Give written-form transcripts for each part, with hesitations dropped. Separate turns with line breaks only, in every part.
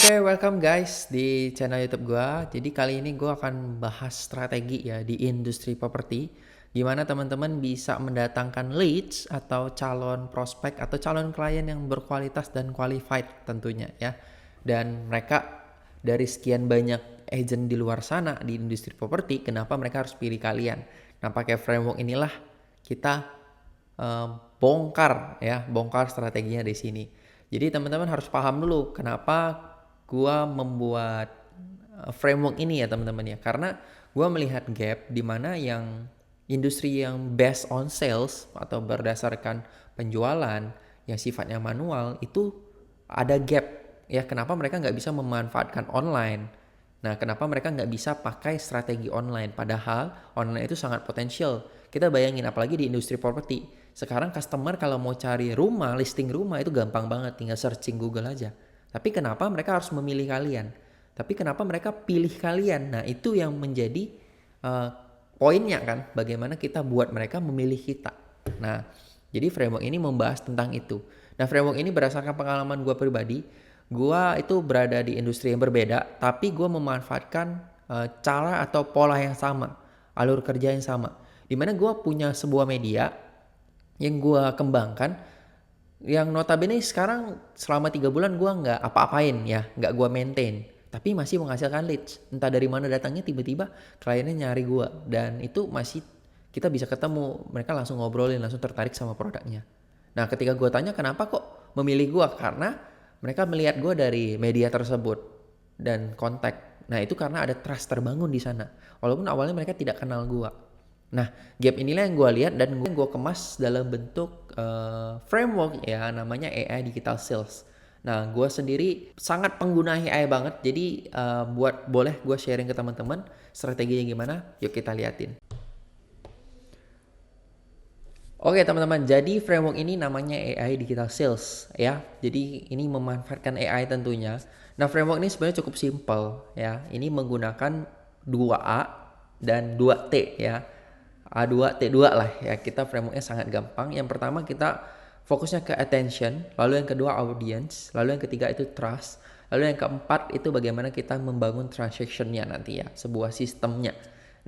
Oke, welcome guys di channel YouTube gua. Jadi kali ini gua akan bahas strategi ya di industri properti. Gimana teman-teman bisa mendatangkan leads atau calon prospek atau calon klien yang berkualitas dan qualified tentunya ya. Dan mereka dari sekian banyak agent di luar sana di industri properti, kenapa mereka harus pilih kalian? Nah, pakai framework inilah kita eh, bongkar strateginya di sini. Jadi teman-teman harus paham dulu kenapa gua membuat framework ini ya teman-teman ya. Karena gua melihat gap di mana yang industri yang based on sales atau berdasarkan penjualan yang sifatnya manual itu ada gap ya. Kenapa mereka nggak bisa memanfaatkan online? Nah, kenapa mereka nggak bisa pakai strategi online? Padahal online itu sangat potensial. Kita bayangin apalagi di industri properti. Sekarang customer kalau mau cari rumah, listing rumah itu gampang banget. Tinggal searching Google aja. Tapi kenapa mereka harus memilih kalian? Tapi kenapa mereka pilih kalian? Nah, itu yang menjadi uh, poinnya kan. Bagaimana kita buat mereka memilih kita. Nah, jadi framework ini membahas tentang itu. Nah, framework ini berdasarkan pengalaman gue pribadi. Gua itu berada di industri yang berbeda, tapi gua memanfaatkan cara atau pola yang sama, alur kerja yang sama. Dimana gua punya sebuah media yang gua kembangkan, yang notabene sekarang selama 3 bulan gua nggak apa-apain ya, nggak gua maintain, tapi masih menghasilkan leads. Entah dari mana datangnya tiba-tiba kliennya nyari gua dan itu masih kita bisa ketemu, mereka langsung ngobrolin, langsung tertarik sama produknya. Nah, ketika gua tanya kenapa kok memilih gua, karena mereka melihat gue dari media tersebut dan kontak. Nah, itu karena ada trust terbangun di sana. Walaupun awalnya mereka tidak kenal gue. Nah, gap inilah yang gue lihat dan gue kemas dalam bentuk framework ya, namanya AI Digital Sales. Nah, gue sendiri sangat pengguna AI banget. Jadi boleh gue sharing ke teman-teman strateginya gimana? Yuk kita liatin. Oke teman-teman, jadi framework ini namanya AI Digital Sales ya. Jadi ini memanfaatkan AI tentunya. Nah, framework ini sebenarnya cukup simpel ya. Ini menggunakan 2A dan 2T ya. A2T2 lah ya. Kita frameworknya sangat gampang. Yang pertama kita fokusnya ke attention, lalu yang kedua audience, lalu yang ketiga itu trust, lalu yang keempat itu bagaimana kita membangun transactionnya nanti ya, sebuah sistemnya.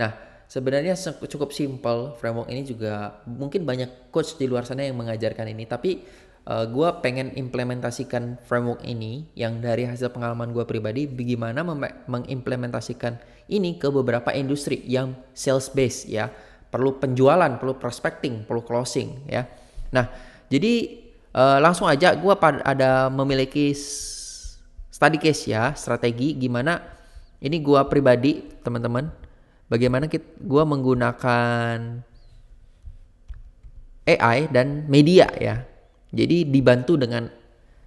Nah, sebenarnya cukup simple framework ini juga mungkin banyak coach di luar sana yang mengajarkan ini, tapi gue pengen implementasikan framework ini yang dari hasil pengalaman gue pribadi, bagaimana mengimplementasikan ini ke beberapa industri yang sales base ya, perlu penjualan, perlu prospecting, perlu closing ya. Nah, jadi langsung aja gue ada memiliki study case ya, strategi gimana ini gue pribadi teman-teman. Bagaimana gue menggunakan AI dan media ya. Jadi dibantu dengan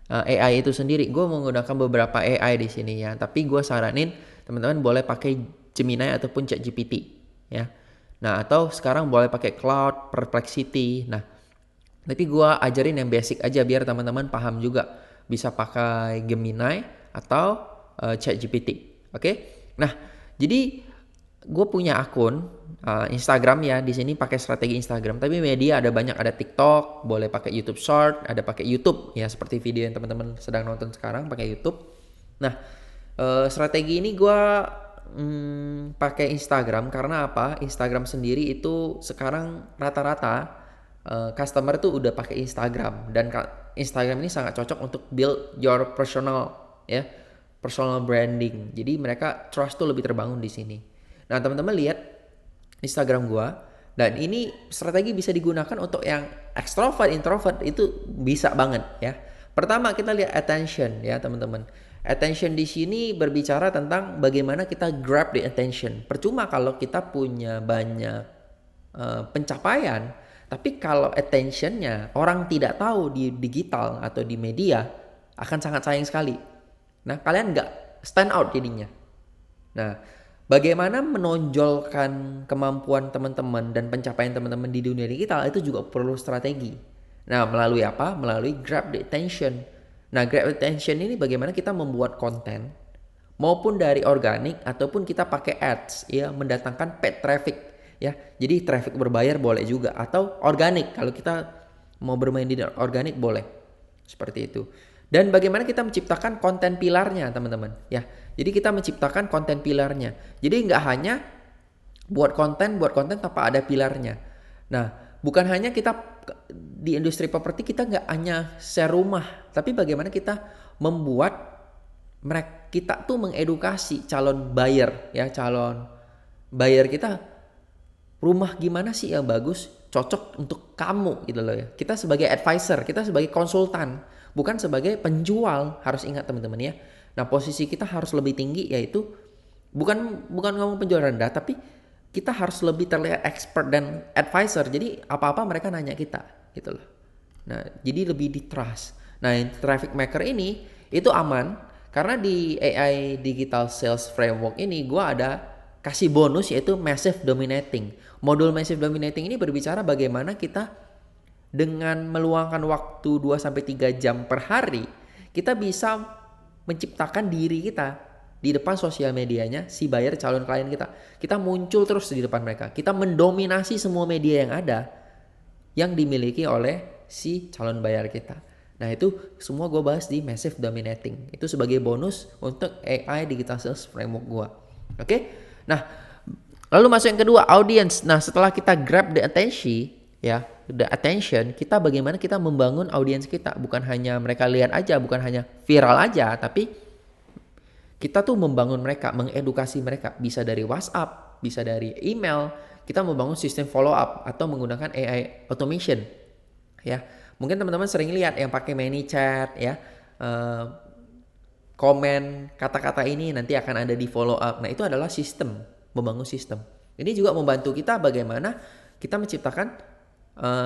AI itu sendiri. Gue menggunakan beberapa AI di sini ya. Tapi gue saranin teman-teman boleh pakai Gemini ataupun ChatGPT ya. Nah, atau sekarang boleh pakai Cloud, Perplexity. Nah, tapi gue ajarin yang basic aja biar teman-teman paham juga. Bisa pakai Gemini atau ChatGPT. Oke? Nah, jadi gue punya akun Instagram ya, di sini pakai strategi Instagram, tapi media ada banyak, ada TikTok, boleh pakai YouTube Short, ada pakai YouTube ya, seperti video yang teman-teman sedang nonton sekarang pakai YouTube. Nah, strategi ini gue pakai Instagram karena apa? Instagram sendiri itu sekarang rata-rata customer tuh udah pakai Instagram, dan Instagram ini sangat cocok untuk build your personal ya, personal branding. Jadi mereka trust tuh lebih terbangun di sini. Nah, teman-teman lihat Instagram gua, dan ini strategi bisa digunakan untuk yang extrovert, introvert itu bisa banget ya. Pertama kita lihat attention ya, teman-teman. Attention di sini berbicara tentang bagaimana kita grab the attention. Percuma kalau kita punya banyak pencapaian, tapi kalau attentionnya orang tidak tahu di digital atau di media, akan sangat sayang sekali. Nah, kalian nggak stand out jadinya. Nah, bagaimana menonjolkan kemampuan teman-teman dan pencapaian teman-teman di dunia digital itu juga perlu strategi. Nah, melalui apa? Melalui grab the attention. Nah, grab the attention ini bagaimana kita membuat konten maupun dari organik ataupun kita pakai ads ya, mendatangkan paid traffic ya. Jadi traffic berbayar boleh juga, atau organik kalau kita mau bermain di organik boleh. Seperti itu. Dan bagaimana kita menciptakan konten pilarnya, teman-teman, ya. Jadi kita menciptakan konten pilarnya. Jadi nggak hanya buat konten tanpa ada pilarnya. Nah, bukan hanya kita di industri properti kita nggak hanya share rumah, tapi bagaimana kita membuat mereka kita tuh mengedukasi calon buyer, ya, calon buyer kita, rumah gimana sih yang bagus, cocok untuk kamu gitu loh ya. Kita sebagai advisor, kita sebagai konsultan, bukan sebagai penjual, harus ingat teman-teman ya. Nah, posisi kita harus lebih tinggi, yaitu bukan ngomong penjual rendah, tapi kita harus lebih terlihat expert dan advisor. Jadi apa-apa mereka nanya kita gitu loh. Nah, jadi lebih di trust. Nah, traffic maker ini itu aman karena di AI Digital Sales Framework ini gua ada kasih bonus, yaitu Massive Dominating. Modul Massive Dominating ini berbicara bagaimana kita dengan meluangkan waktu 2-3 jam per hari, kita bisa menciptakan diri kita di depan sosial medianya si buyer, calon klien kita. Kita muncul terus di depan mereka. Kita mendominasi semua media yang ada yang dimiliki oleh si calon buyer kita. Nah, itu semua gue bahas di Massive Dominating. Itu sebagai bonus untuk AI Digital Sales Framework gue. Oke? Nah, lalu masuk yang kedua, audience. Nah, setelah kita grab the attention, ya, the attention, kita bagaimana kita membangun audience kita. Bukan hanya mereka lihat aja, bukan hanya viral aja, tapi kita tuh membangun mereka, mengedukasi mereka. Bisa dari WhatsApp, bisa dari email. Kita membangun sistem follow up atau menggunakan AI automation, ya. Mungkin teman-teman sering lihat yang pakai ManyChat, ya, komen kata-kata ini nanti akan ada di follow up. Nah, itu adalah sistem, membangun sistem. Ini juga membantu kita bagaimana kita menciptakan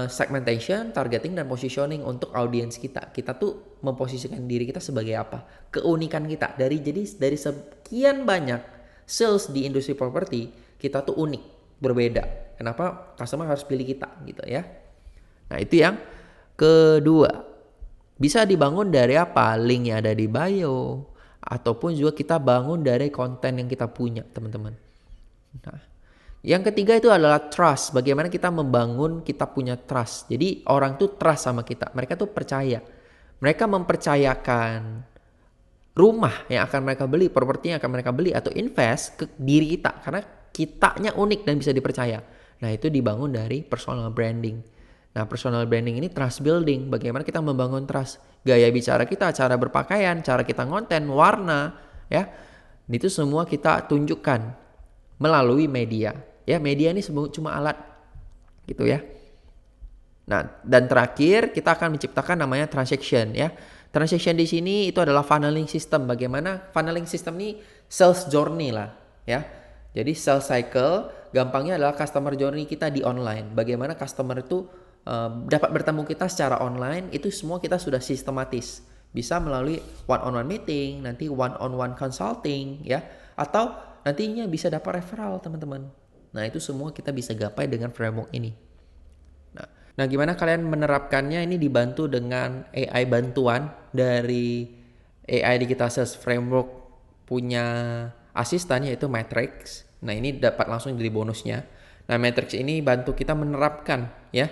segmentation, targeting, dan positioning untuk audiens kita. Kita tuh memposisikan diri kita sebagai apa? Keunikan kita. Jadi dari sekian banyak sales di industri properti, kita tuh unik, berbeda. Kenapa customer harus pilih kita gitu ya? Nah, itu yang kedua. Bisa dibangun dari apa? Linknya ada di bio, ataupun juga kita bangun dari konten yang kita punya, teman-teman. Nah, yang ketiga itu adalah trust. Bagaimana kita membangun kita punya trust. Jadi orang tuh trust sama kita. Mereka tuh percaya. Mereka mempercayakan rumah yang akan mereka beli, properti yang akan mereka beli atau invest ke diri kita. Karena kitanya unik dan bisa dipercaya. Nah, itu dibangun dari personal branding. Nah, personal branding ini trust building. Bagaimana kita membangun trust. Gaya bicara kita, cara berpakaian, cara kita ngonten, warna, ya. Itu semua kita tunjukkan melalui media. Ya, media ini cuma alat gitu ya. Nah, dan terakhir kita akan menciptakan namanya transaction ya. Transaction di sini itu adalah funneling system. Bagaimana funneling system ini sales journey lah ya. Jadi sales cycle gampangnya adalah customer journey kita di online. Bagaimana customer itu dapat bertemu kita secara online, itu semua kita sudah sistematis. Bisa melalui one-on-one meeting, nanti one-on-one consulting ya, atau nantinya bisa dapat referral teman-teman. Nah, itu semua kita bisa gapai dengan framework ini. Nah, gimana kalian menerapkannya? Ini dibantu dengan AI bantuan dari AI Digital Sales Framework punya asisten, yaitu Matrix. Nah, ini dapat langsung jadi bonusnya. Nah, Matrix ini bantu kita menerapkan ya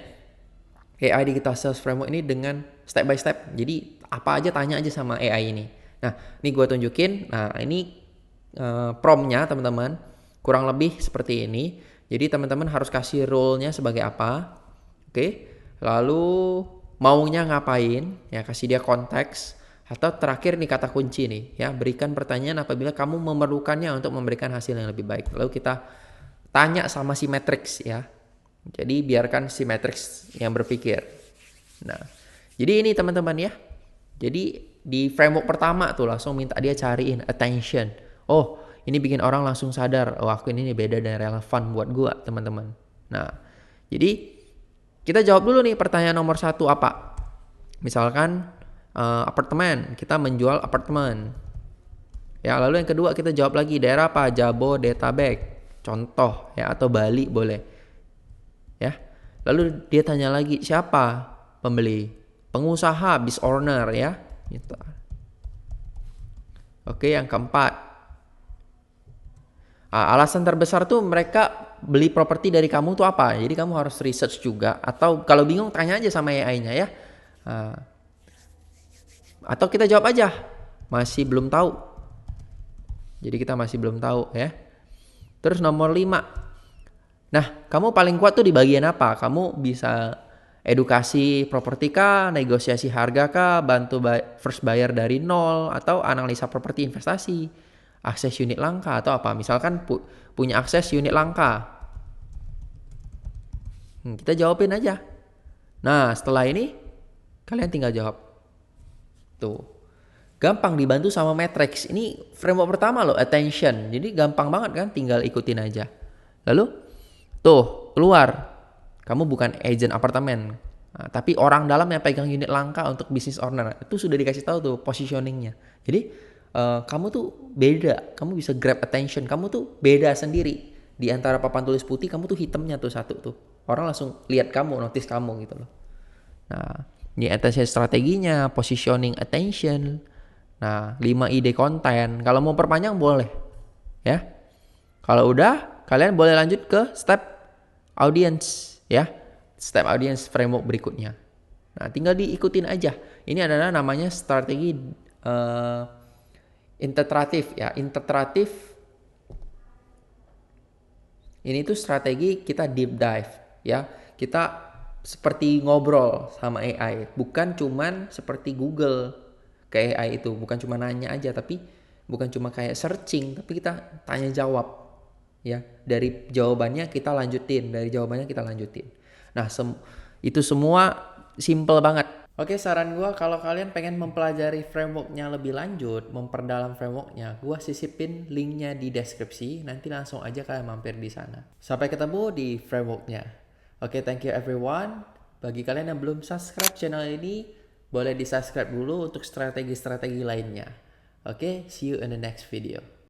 AI Digital Sales Framework ini dengan step by step. Jadi apa aja tanya aja sama AI ini. Nah, ini gue tunjukin. Nah, ini promptnya teman-teman. Kurang lebih seperti ini. Jadi teman-teman harus kasih role-nya sebagai apa. Oke. Lalu maunya ngapain. Ya, kasih dia konteks. Atau terakhir nih kata kunci nih. Ya, berikan pertanyaan apabila kamu memerlukannya untuk memberikan hasil yang lebih baik. Lalu kita tanya sama si Matrix ya. Jadi biarkan si Matrix yang berpikir. Nah, jadi ini teman-teman ya. Jadi di framework pertama tuh langsung minta dia cariin attention. Oh, ini bikin orang langsung sadar. Oh, aku ini beda dan relevan buat gua, teman-teman. Nah, jadi kita jawab dulu nih pertanyaan nomor 1 apa? Misalkan apartemen, kita menjual apartemen. Ya, lalu yang kedua kita jawab lagi daerah apa? Jabodetabek. Contoh ya, atau Bali boleh. Ya, lalu dia tanya lagi siapa pembeli, pengusaha, business owner ya. Gitu. Oke, yang keempat, alasan terbesar tuh mereka beli properti dari kamu tuh apa? Jadi kamu harus research juga. Atau kalau bingung tanya aja sama AI-nya ya. Atau kita jawab aja, masih belum tahu. Jadi kita masih belum tahu ya. Terus nomor 5. Nah, kamu paling kuat tuh di bagian apa? Kamu bisa edukasi properti kah, negosiasi harga kah, bantu first buyer dari nol, atau analisa properti investasi, akses unit langka, atau apa? Misalkan punya akses unit langka. Kita jawabin aja. Nah, setelah ini kalian tinggal jawab. Tuh. Gampang dibantu sama Matrix. Ini framework pertama loh, attention. Jadi gampang banget kan, tinggal ikutin aja. Lalu, tuh, keluar. Kamu bukan agent apartemen. Nah, tapi orang dalam yang pegang unit langka untuk bisnis owner. Itu sudah dikasih tahu tuh positioningnya. Jadi, kamu tuh beda. Kamu bisa grab attention. Kamu tuh beda sendiri. Di antara papan tulis putih, kamu tuh hitamnya tuh satu tuh. Orang langsung lihat kamu, notice kamu gitu loh. Nah, ini attention strateginya, positioning attention. Nah, 5 ide konten. Kalau mau perpanjang boleh. Ya. Kalau udah, kalian boleh lanjut ke step audience ya. Step audience framework berikutnya. Nah, tinggal diikutin aja. Ini adalah namanya strategi integratif ya. Integratif. Ini tuh strategi kita deep dive ya. Kita seperti ngobrol sama AI, bukan cuman seperti Google ke AI itu, bukan cuma nanya aja, tapi bukan cuma kayak searching, tapi kita tanya jawab ya. Dari jawabannya kita lanjutin, Nah, itu semua simple banget. Oke, saran gue kalau kalian pengen mempelajari frameworknya lebih lanjut, memperdalam frameworknya, gue sisipin linknya di deskripsi, nanti langsung aja kalian mampir di sana. Sampai ketemu di frameworknya. Oke, thank you everyone. Bagi kalian yang belum subscribe channel ini, boleh di subscribe dulu untuk strategi-strategi lainnya. Oke, see you in the next video.